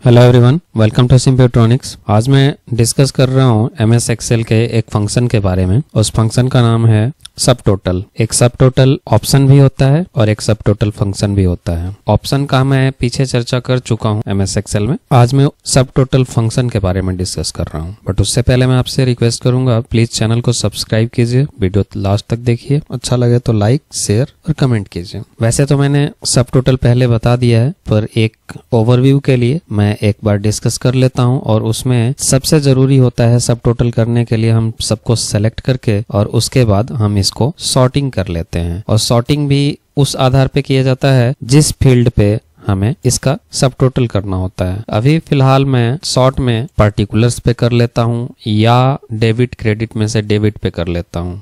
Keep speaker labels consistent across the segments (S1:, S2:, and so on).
S1: Hello everyone, welcome to Simputronics. आज मैं discuss कर रहा हूँ एमएस एक्सेल के एक फंक्शन के बारे में। उस फंक्शन का नाम है सब टोटल। एक सब टोटल ऑप्शन भी होता है और एक सब टोटल फंक्शन भी होता है। ऑप्शन का मैं पीछे चर्चा कर चुका हूँ एमएस एक्सेल में। आज मैं सब टोटल फंक्शन के बारे में डिस्कस कर रहा हूँ, बट उससे पहले मैं आपसे रिक्वेस्ट करूंगा, प्लीज चैनल को सब्सक्राइब कीजिए, वीडियो लास्ट तक देखिए, अच्छा लगे तो लाइक, शेयर और कमेंट कीजिए। वैसे तो मैंने सब टोटल पहले बता दिया है, पर एक ओवरव्यू के लिए मैं एक बार डिस्कस कर लेता हूं। और उसमें सबसे जरूरी होता है सब टोटल करने के लिए हम सबको सेलेक्ट करके और उसके बाद हम इसको सॉर्टिंग कर लेते हैं। और सॉर्टिंग भी उस आधार पे किया जाता है जिस फील्ड पे हमें इसका सब टोटल करना होता है। अभी फिलहाल मैं सॉर्ट में पर्टिकुलर्स पे कर लेता हूं या डेबिट क्रेडिट में से डेबिट पे कर लेता हूं।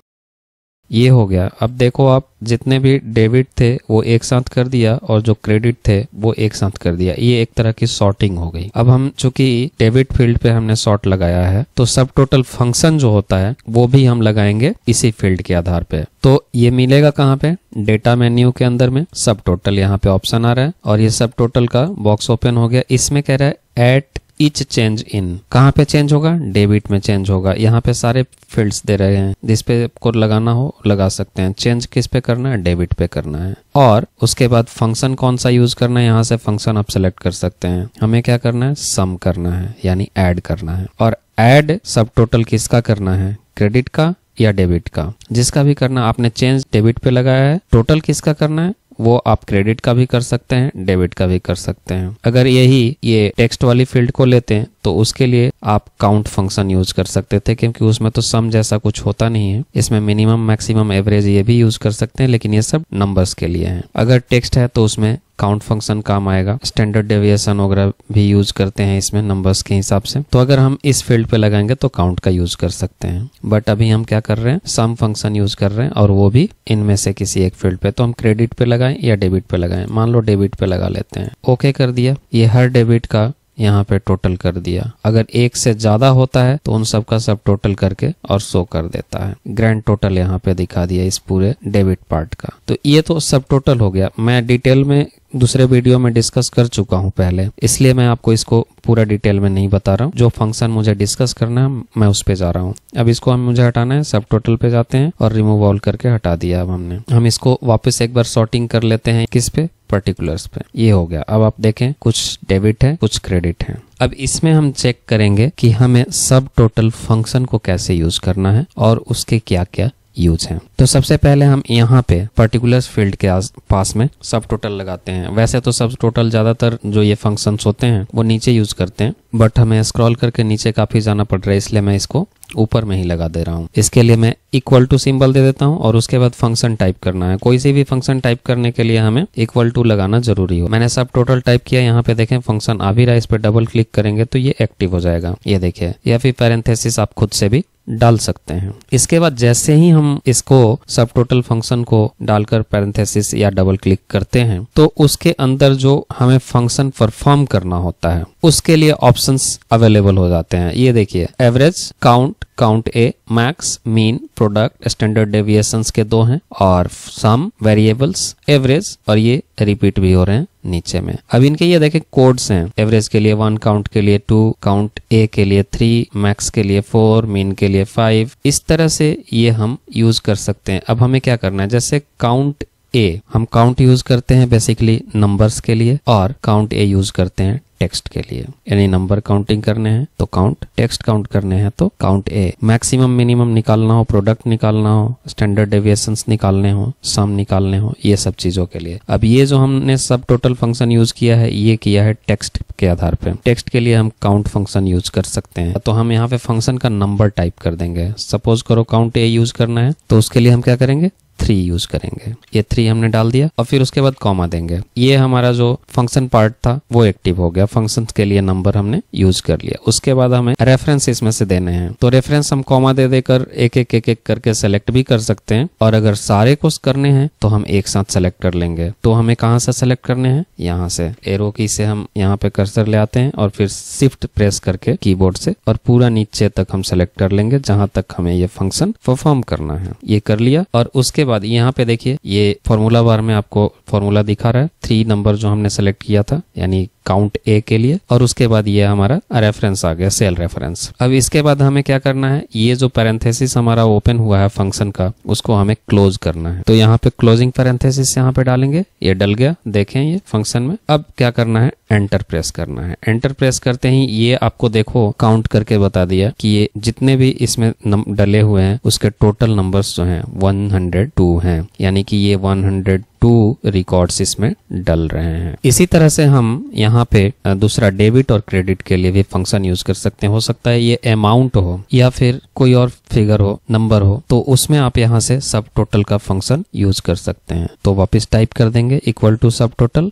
S1: ये हो गया। अब देखो, आप जितने भी डेबिट थे वो एक साथ कर दिया और जो क्रेडिट थे वो एक साथ कर दिया। ये एक तरह की सॉर्टिंग हो गई। अब हम चूंकि डेबिट फील्ड पे हमने सॉर्ट लगाया है, तो सब टोटल फंक्शन जो होता है वो भी हम लगाएंगे इसी फील्ड के आधार पे। तो ये मिलेगा कहाँ पे? डेटा मेन्यू के अंदर में सब टोटल यहाँ पे ऑप्शन आ रहा है और ये सब टोटल का बॉक्स ओपन हो गया। इसमें कह रहा है एट ईच चेंज इन। कहाँ पे चेंज होगा? डेबिट में चेंज होगा। यहाँ पे सारे फील्ड्स दे रहे हैं, जिस पे को लगाना हो लगा सकते हैं। चेंज किस पे करना है? डेबिट पे करना है। और उसके बाद फंक्शन कौन सा यूज करना है, यहाँ से फंक्शन आप सेलेक्ट कर सकते हैं। हमें क्या करना है? सम करना है, यानी ऐड करना है। और ऐड सब टोटल किसका करना है? क्रेडिट का या डेबिट का? जिसका भी करना। आपने चेंज डेबिट पे लगाया है, टोटल किसका करना है? वो आप क्रेडिट का भी कर सकते हैं, डेबिट का भी कर सकते हैं। अगर ये टेक्स्ट वाली फील्ड को लेते हैं तो उसके लिए आप काउंट फंक्शन यूज कर सकते थे, क्योंकि उसमें तो सम जैसा कुछ होता नहीं है। इसमें मिनिमम, मैक्सिमम, एवरेज ये भी यूज कर सकते हैं, लेकिन ये सब नंबर्स के लिए है। अगर टेक्स्ट है तो उसमें काउंट फंक्शन काम आएगा। स्टैंडर्ड डेविएशन वगैरह भी यूज करते हैं इसमें नंबर्स के हिसाब से। तो अगर हम इस फील्ड पे लगाएंगे तो काउंट का यूज कर सकते हैं। बट अभी हम क्या कर रहे हैं? सम फंक्शन यूज कर रहे हैं, और वो भी इनमें से किसी एक फील्ड पे। तो हम क्रेडिट पे लगाएं या डेबिट पे लगाएं? मान लो डेबिट पे लगा लेते हैं। ओके कर दिया। ये हर डेबिट का यहाँ पे टोटल कर दिया। अगर एक से ज्यादा होता है तो उन सब का सब टोटल करके और शो कर देता है। ग्रैंड टोटल यहाँ पे दिखा दिया इस पूरे डेबिट पार्ट का। तो ये तो सब टोटल हो गया। मैं डिटेल में दूसरे वीडियो में डिस्कस कर चुका हूँ पहले, इसलिए मैं आपको इसको पूरा डिटेल में नहीं बता रहा हूँ। जो फंक्शन मुझे डिस्कस करना है मैं उस पे जा रहा हूँ। अब इसको मुझे हटाना है, सब टोटल पे जाते हैं और रिमूव ऑल करके हटा दिया। अब हम इसको वापस एक बार सॉर्टिंग कर लेते हैं। किस पे? पर्टिकुलर्स पे। ये हो गया। अब आप देखें, कुछ डेबिट है, कुछ क्रेडिट है। अब इसमें हम चेक करेंगे कि हमें सब टोटल फंक्शन को कैसे यूज करना है और उसके क्या क्या यूज है। तो सबसे पहले हम यहाँ पे पर्टिकुलर्स फील्ड के पास में सब टोटल लगाते हैं। वैसे तो सब टोटल ज्यादातर जो ये फंक्शंस होते हैं वो नीचे यूज करते हैं, बट हमें स्क्रॉल करके नीचे काफी जाना पड़ रहा है, इसलिए मैं इसको ऊपर में ही लगा दे रहा हूँ। इसके लिए मैं इक्वल टू सिंबल दे देता हूँ और उसके बाद फंक्शन टाइप करना है। कोई सी भी फंक्शन टाइप करने के लिए हमें इक्वल टू लगाना जरूरी हो। मैंने सब टोटल टाइप किया। यहाँ पे देखें फंक्शन आ भी रहा है। इस पे डबल क्लिक करेंगे तो ये एक्टिव हो जाएगा, ये देखिए। या फिर पैरेंथेसिस आप खुद से भी डाल सकते हैं। इसके बाद जैसे ही हम इसको सब टोटल फंक्शन को डालकर पैरेंथेसिस या डबल क्लिक करते हैं तो उसके अंदर जो हमें फंक्शन परफॉर्म करना होता है उसके लिए ऑप्शंस अवेलेबल हो जाते हैं। ये देखिए, average, count, count A, max, mean, product, standard deviations के 2 हैं, और सम, वेरिएबल्स, एवरेज, और ये रिपीट भी हो रहे हैं नीचे में। अब इनके ये देखें कोड्स हैं। एवरेज के लिए 1, काउंट के लिए 2, काउंट ए के लिए 3, मैक्स के लिए 4, मीन के लिए 5। इस तरह से ये हम यूज कर सकते हैं। अब हमें क्या करना है? जैसे काउंट ए, हम काउंट यूज करते हैं बेसिकली नंबर्स के लिए, और काउंट ए यूज करते हैं टेक्स्ट के लिए। यानी नंबर काउंटिंग करने हैं तो काउंट, टेक्स्ट काउंट करने हैं तो काउंट ए। मैक्सिमम, मिनिमम निकालना हो, प्रोडक्ट निकालना हो, स्टैंडर्ड डेविएशंस निकालने हो, सम निकालने हो, ये सब चीजों के लिए। अब ये जो हमने सब टोटल फंक्शन यूज किया है, ये किया है टेक्स्ट के आधार पे। टेक्स्ट के लिए हम काउंट फंक्शन यूज कर सकते हैं। तो हम यहाँ पे फंक्शन का नंबर टाइप कर देंगे। सपोज करो काउंट ए यूज करना है तो उसके लिए हम क्या करेंगे? 3 यूज करेंगे। ये 3 हमने डाल दिया और फिर उसके बाद कॉमा देंगे। ये हमारा जो फंक्शन पार्ट था वो एक्टिव हो गया। फंक्शंस के लिए नंबर हमने यूज कर लिया। उसके बाद हमें रेफरेंस इसमें से देने हैं, तो रेफरेंस हम कॉमा दे देकर एक एक करके सेलेक्ट भी कर सकते हैं, और अगर सारे को करने हैं तो हम एक साथ सेलेक्ट कर लेंगे। तो हमें कहाँ से सेलेक्ट करने हैं? यहाँ से एरो की से हम यहाँ पे कर्सर ले आते हैं और फिर शिफ्ट प्रेस करके कीबोर्ड से और पूरा नीचे तक हम सेलेक्ट कर लेंगे जहां तक हमें ये फंक्शन परफॉर्म करना है। ये कर लिया और उसके बाद यहाँ पे देखिए ये फॉर्मूला बार में आपको फॉर्मूला दिखा रहा है। 3 नंबर जो हमने सेलेक्ट किया था, यानी काउंट ए के लिए, और उसके बाद ये हमारा रेफरेंस आ गया, सेल रेफरेंस। अब इसके बाद हमें क्या करना है, ये जो पैरेंथेसिस हमारा ओपन हुआ है फंक्शन का, उसको हमें क्लोज करना है। तो यहाँ पे क्लोजिंग पैरेंथेसिस यहाँ पे डालेंगे, ये डल गया, देखें ये फंक्शन में। अब क्या करना है, एंटर प्रेस करना है। एंटर प्रेस करते ही ये आपको देखो काउंट करके बता दिया कि ये जितने भी इसमें डले हुए हैं उसके टोटल नंबर्स जो हैं 102 हैं, यानी कि ये 102 रिकॉर्ड्स इसमें डल रहे हैं। इसी तरह से हम यहाँ पे दूसरा डेबिट और क्रेडिट के लिए भी फंक्शन यूज कर सकते हैं। हो सकता है ये अमाउंट हो या फिर कोई और फिगर हो, नंबर हो, तो उसमें आप यहाँ से सब टोटल का फंक्शन यूज कर सकते हैं। तो वापस टाइप कर देंगे इक्वल टू सब टोटल,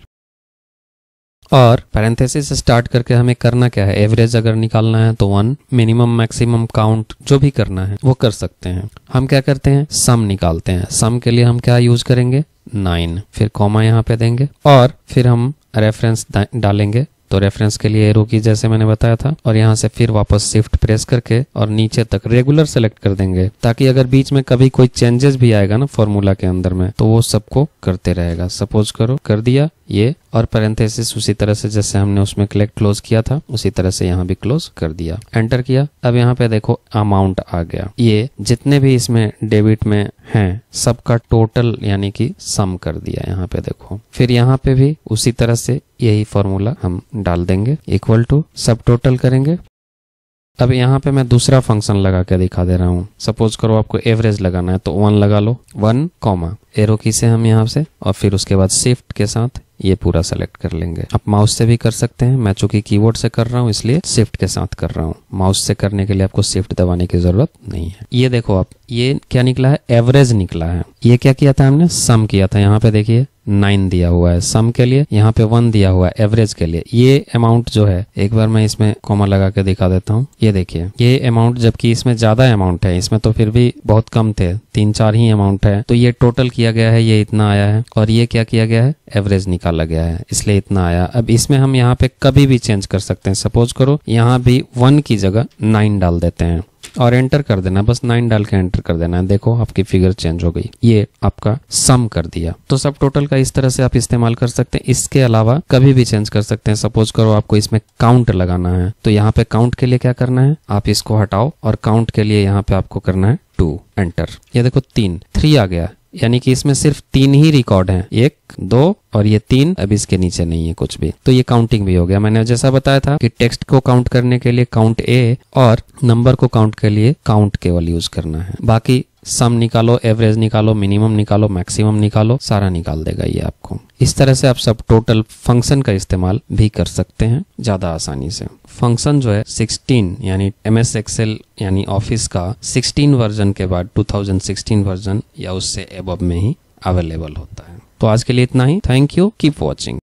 S1: और पैरेंथेसिस से स्टार्ट करके हमें करना क्या है, एवरेज अगर निकालना है तो 1, मिनिमम मैक्सिमम काउंट जो भी करना है वो कर सकते हैं। हम क्या करते हैं, सम निकालते हैं। सम के लिए हम क्या यूज करेंगे, 9, फिर कॉमा यहाँ पे देंगे और फिर हम रेफरेंस डालेंगे। तो रेफरेंस के लिए एरो की जैसे मैंने बताया था, और यहाँ से फिर वापस शिफ्ट प्रेस करके और नीचे तक रेगुलर सेलेक्ट कर देंगे, ताकि अगर बीच में कभी कोई चेंजेस भी आएगा ना फॉर्मूला के अंदर में, तो वो सबको करते रहेगा। सपोज करो कर दिया ये, और पैरेंथेसिस उसी तरह से जैसे हमने उसमें क्लोज किया था उसी तरह से यहाँ भी क्लोज कर दिया, एंटर किया। अब यहाँ पे देखो अमाउंट आ गया, ये जितने भी इसमें डेबिट में हैं सबका टोटल यानी कि सम कर दिया यहाँ पे देखो। फिर यहाँ पे भी उसी तरह से यही फॉर्मूला हम डाल देंगे, इक्वल टू सब टोटल करेंगे। अब यहाँ पे मैं दूसरा फंक्शन लगा के दिखा दे रहा हूँ। सपोज करो आपको एवरेज लगाना है तो 1 लगा लो, 1 कॉमा एरो की से हम यहाँ से, और फिर उसके बाद शिफ्ट के साथ ये पूरा सेलेक्ट कर लेंगे। आप माउस से भी कर सकते हैं, मैं चूंकि कीबोर्ड से कर रहा हूँ इसलिए शिफ्ट के साथ कर रहा हूँ। माउस से करने के लिए आपको शिफ्ट दबाने की जरूरत नहीं है। ये देखो आप, ये क्या निकला है, एवरेज निकला है। ये क्या किया था हमने, सम किया था। यहाँ पे देखिए 9 दिया हुआ है सम के लिए, यहाँ पे 1 दिया हुआ है एवरेज के लिए। ये अमाउंट जो है, एक बार मैं इसमें कॉमा लगा के दिखा देता हूँ। ये देखिए ये अमाउंट, जबकि इसमें ज्यादा अमाउंट है, इसमें तो फिर भी बहुत कम थे, 3-4 ही अमाउंट है, तो ये टोटल किया गया है, ये इतना आया है। और ये क्या किया गया है, एवरेज निकाला गया है, इसलिए इतना आया। अब इसमें हम यहाँ पे कभी भी चेंज कर सकते हैं। सपोज करो यहाँ भी 1 की जगह 9 डाल देते हैं और एंटर कर देना, बस 9 डाल के एंटर कर देना है। देखो आपकी फिगर चेंज हो गई, ये आपका सम कर दिया। तो सब टोटल का इस तरह से आप इस्तेमाल कर सकते हैं। इसके अलावा कभी भी चेंज कर सकते हैं। सपोज करो आपको इसमें काउंट लगाना है, तो यहाँ पे काउंट के लिए क्या करना है, आप इसको हटाओ और काउंट के लिए यहाँ पे आपको करना है 2, एंटर। ये देखो 3 आ गया, यानी कि इसमें सिर्फ 3 ही रिकॉर्ड हैं, 1, 2 और ये 3, अब इसके नीचे नहीं है कुछ भी। तो ये काउंटिंग भी हो गया। मैंने जैसा बताया था कि टेक्स्ट को काउंट करने के लिए काउंट ए और नंबर को काउंट के लिए काउंट केवल यूज करना है। बाकी सम निकालो, एवरेज निकालो, मिनिमम निकालो, मैक्सिमम निकालो, सारा निकाल देगा ये आपको। इस तरह से आप सब टोटल फंक्शन का इस्तेमाल भी कर सकते हैं ज्यादा आसानी से। फंक्शन जो है 16 यानी MS एक्सेल यानी ऑफिस का 16 वर्जन के बाद 2016 वर्जन या उससे एबव में ही अवेलेबल होता है। तो आज के लिए इतना ही। Thank you, keep watching.